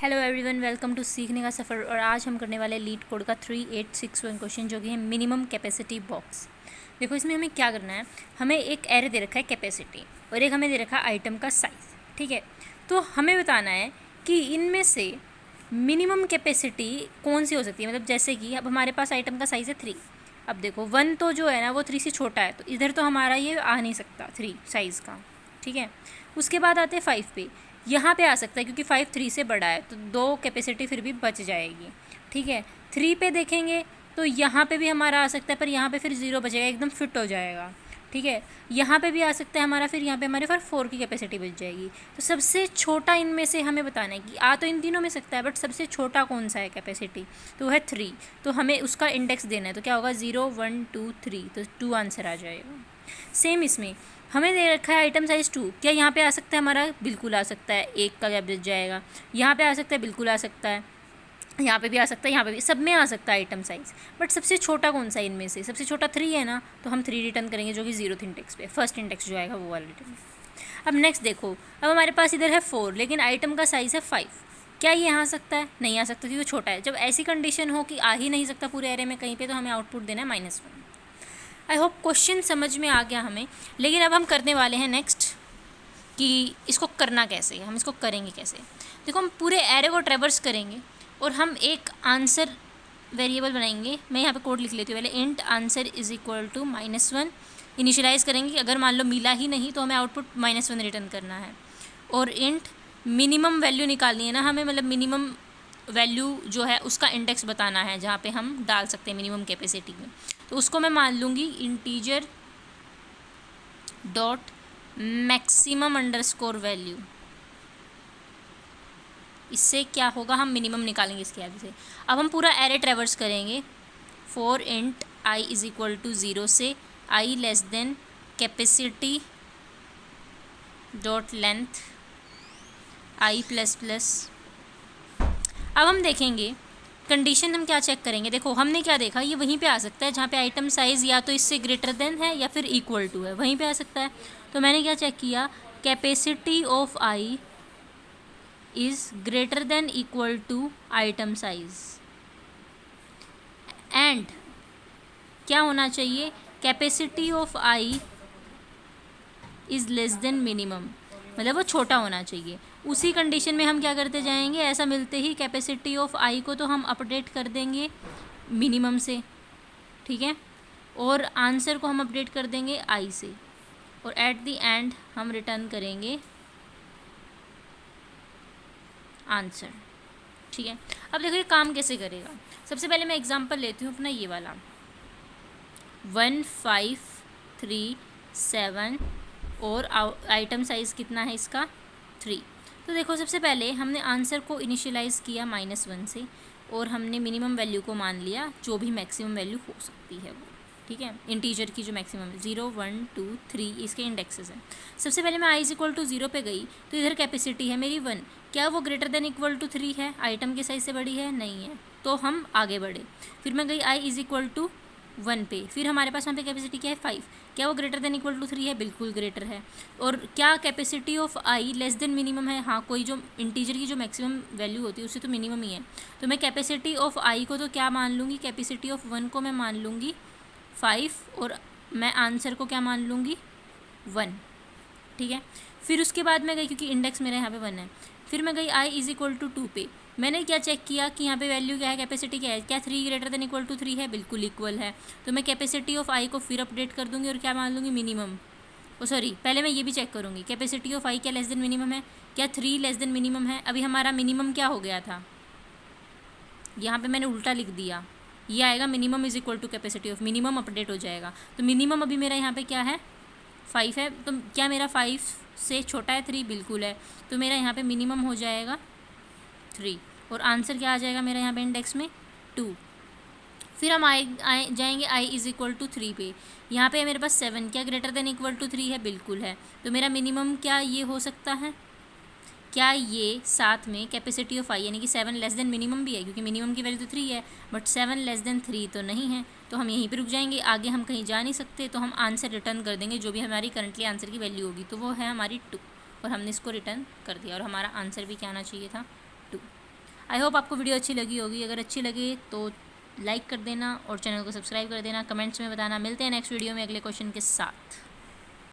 Hello everyone, welcome to सीखने का सफ़र। और आज हम करने वाले लीड कोड का 3861 क्वेश्चन, जो कि है मिनिमम कैपेसिटी बॉक्स। देखो इसमें हमें क्या करना है। हमें एक एरे दे रखा है कैपेसिटी, और एक हमें दे रखा है आइटम का साइज़। ठीक है, तो हमें बताना है कि इनमें से मिनिमम कैपेसिटी कौन सी हो सकती है। मतलब जैसे कि अब हमारे पास आइटम का साइज़ है 3। अब देखो 1 तो जो है ना वो 3 से छोटा है, तो इधर तो हमारा ये आ नहीं सकता 3 साइज़ का। ठीक है, उसके बाद आते हैं 5 पे। यहाँ पे आ सकता है क्योंकि 5 3 से बड़ा है, तो 2 कैपेसिटी फिर भी बच जाएगी। ठीक है, 3 पे देखेंगे तो यहाँ पे भी हमारा आ सकता है, पर यहाँ पे फिर 0 बचेगा, एकदम फिट हो जाएगा। ठीक है, यहाँ पे भी आ सकता है हमारा, फिर यहाँ पे हमारे पास 4 की कैपेसिटी बच जाएगी। तो सबसे छोटा इनमें से हमें बताना है कि आ तो इन तीनों में सकता है, बट सबसे छोटा कौन सा है कैपेसिटी, तो वो है 3। तो हमें उसका इंडेक्स देना है, तो क्या होगा 0 1 2 3, तो 2 आंसर आ जाएगा। सेम इसमें हमें दे रखा है आइटम साइज़ 2। क्या यहाँ पे आ सकता है हमारा? बिल्कुल आ सकता है, 1 का गैप बच जाएगा। यहाँ पे आ सकता है, बिल्कुल आ सकता है। यहाँ पे भी आ सकता है, यहाँ पे भी, सब में आ सकता है आइटम साइज़। बट सबसे छोटा कौन सा इनमें से? सबसे छोटा 3 है ना, तो हम 3 रिटर्न करेंगे, जो कि 0th इंडेक्स पे, फर्स्ट इंडेक्स जो आएगा वो वाला रिटर्न। अब नेक्स्ट देखो, अब हमारे पास इधर है 4, लेकिन आइटम का साइज़ है 5। क्या ये यहाँ आ सकता है? नहीं आ सकता, क्योंकि छोटा है। जब ऐसी कंडीशन हो कि आ ही नहीं सकता पूरे एरे में कहीं पे, तो हमें आउटपुट देना है -1। आई होप क्वेश्चन समझ में आ गया हमें। लेकिन अब हम करने वाले हैं नेक्स्ट कि इसको करना कैसे, हम इसको करेंगे कैसे। देखो हम पूरे एरे को ट्रेवर्स करेंगे और हम एक आंसर वेरिएबल बनाएंगे। मैं यहाँ पे कोड लिख लेती हूँ पहले। Int answer is equal to -1 initialize करेंगे कि अगर मान लो मिला ही नहीं तो हमें आउटपुट -1 रिटर्न करना है। और इंट मिनिमम वैल्यू निकालनी है ना हमें, मतलब मिनिमम वैल्यू जो है उसका इंडेक्स बताना है जहाँ पे हम डाल सकते हैं मिनिमम कैपेसिटी में। तो उसको मैं मान लूँगी integer dot maximum underscore value. इससे क्या होगा, हम मिनिमम निकालेंगे इसके आगे से। अब हम पूरा एरे ट्रेवर्स करेंगे for int i is equal to 0 से i less than capacity dot length i plus plus. अब हम देखेंगे कंडीशन, हम क्या चेक करेंगे। देखो हमने क्या देखा, ये वहीं पे आ सकता है जहाँ पे आइटम साइज़ या तो इससे ग्रेटर देन है या फिर इक्वल टू है, वहीं पे आ सकता है। तो मैंने क्या चेक किया, capacity of I is greater than equal to item size, and क्या होना चाहिए, capacity of I is less than minimum, मतलब वो छोटा होना चाहिए। उसी कंडीशन में हम क्या करते जाएंगे, ऐसा मिलते ही कैपेसिटी ऑफ आई को तो हम अपडेट कर देंगे मिनिमम से। ठीक है, और आंसर को हम अपडेट कर देंगे आई से, और एट द एंड हम रिटर्न करेंगे आंसर। ठीक है, अब देखो ये काम कैसे करेगा। सबसे पहले मैं एग्जांपल लेती हूँ अपना ये वाला 1 5 3 7, और आइटम साइज़ कितना है इसका 3। तो देखो सबसे पहले हमने आंसर को इनिशियलाइज़ किया -1 से, और हमने मिनिमम वैल्यू को मान लिया जो भी मैक्सिमम वैल्यू हो सकती है वो। ठीक है, इंटीजर की जो मैक्सिमम 0 1 2 3 इसके इंडेक्सेस हैं। सबसे पहले मैं आई इज इक्वल टू 0 पे गई, तो इधर कैपेसिटी है मेरी 1। क्या वो ग्रेटर देन इक्वल टू 3 है? आइटम के साइज़ से बड़ी है? नहीं है, तो हम आगे बढ़े। फिर मैं गई आई इज इक्वल टू 1 पे, फिर हमारे पास वहाँ पे कैपेसिटी क्या है 5। क्या वो ग्रेटर देन इक्वल टू 3 है? बिल्कुल ग्रेटर है। और क्या capacity of I less than minimum है? हाँ, कोई जो इंटीजर की जो मैक्सिमम वैल्यू होती है उससे तो मिनिमम ही है। तो मैं कैपेसिटी ऑफ आई को तो क्या मान लूँगी, कैपेसिटी ऑफ 1 को मैं मान लूँगी 5, और मैं आंसर को क्या मान लूँगी 1। ठीक है, फिर उसके बाद मैं गई, क्योंकि इंडेक्स मेरा यहाँ पे 1 है, फिर मैं गई आई इज इक्वल टू 2 पे। मैंने क्या चेक किया कि यहाँ पे वैल्यू क्या है, कैपेसिटी क्या है, क्या 3 ग्रेटर देन इक्वल टू 3 है? बिल्कुल इक्वल है। तो मैं कैपेसिटी ऑफ आई को फिर अपडेट कर दूँगी और क्या मान लूँगी मिनिमम। ओ सॉरी, पहले मैं ये भी चेक करूँगी कैपेसिटी ऑफ आई क्या लेस देन मिनिमम है, क्या 3 लेस देन मिनिमम है। अभी हमारा मिनिमम क्या हो गया था, यहाँ पे मैंने उल्टा लिख दिया, ये आएगा minimum is equal to capacity of, minimum update हो जाएगा। तो मिनिमम अभी मेरा यहाँ पे क्या है 5 है, तो क्या मेरा 5 से छोटा है 3? बिल्कुल है। तो मेरा यहाँ पे मिनिमम हो जाएगा 3, और आंसर क्या आ जाएगा मेरा यहाँ पे इंडेक्स में 2। फिर हम जाएंगे आई इज इक्वल टू 3 पे। यहाँ पे मेरे पास 7, क्या ग्रेटर देन इक्वल टू 3 है? बिल्कुल है। तो मेरा मिनिमम क्या ये हो सकता है, क्या ये साथ में कैपेसिटी ऑफ आई यानी कि 7 लेस देन मिनिमम भी है, क्योंकि मिनिमम की वैल्यू तो 3 है, बट 7 लेस देन 3 तो नहीं है। तो हम यहीं पे रुक जाएंगे, आगे हम कहीं जा नहीं सकते। तो हम आंसर रिटर्न कर देंगे जो भी हमारी करंटली आंसर की वैल्यू होगी, तो वो है हमारी 2, और हमने इसको रिटर्न कर दिया, और हमारा आंसर भी क्या आना चाहिए था 2। आई होप आपको वीडियो अच्छी लगी होगी। अगर अच्छी लगी तो लाइक कर देना और चैनल को सब्सक्राइब कर देना। कमेंट्स में बताना। मिलते हैं नेक्स्ट वीडियो में अगले क्वेश्चन के साथ।